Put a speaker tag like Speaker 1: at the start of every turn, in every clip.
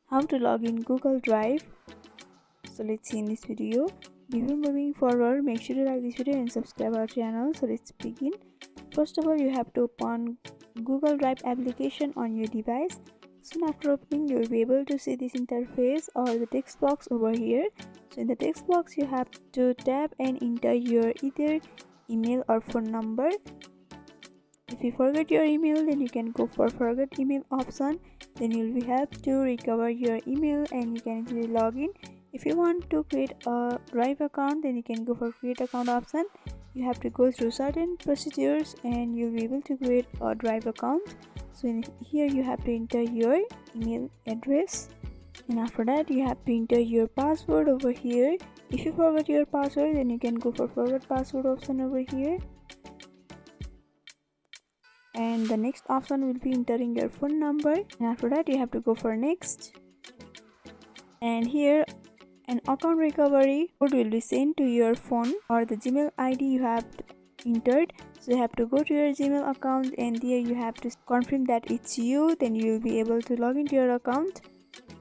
Speaker 1: how to log in Google Drive. So let's see in this video. Before moving forward, make sure to like this video and subscribe our channel. So let's begin. First of all, you have to open Google Drive application on your device. Soon after opening, you will be able to see this interface or the text box over here. So in the text box, you have to tap and enter your either email or phone number. If you forget your email, then you can go for forget email option. Then you will have to recover your email and you can easily log in. If you want to create a Drive account, then you can go for create account option. You have to go through certain procedures and you'll be able to create a Drive account. So in here you have to enter your email address, and after that you have to enter your password over here. If you forget your password, then you can go for forget password option over here, and the next option will be entering your phone number, and after that you have to go for next. And here an account recovery code will be sent to your phone or the Gmail ID you have entered. So you have to go to your Gmail account and there you have to confirm that it's you. Then you will be able to log into your account.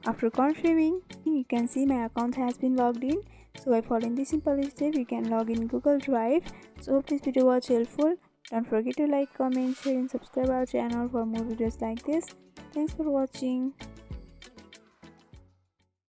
Speaker 1: After confirming, you can see my account has been logged in. So by following this simple step, you can log in Google Drive. So hope this video was helpful. Don't forget to like, comment, share and subscribe our channel for more videos like this. Thanks for watching.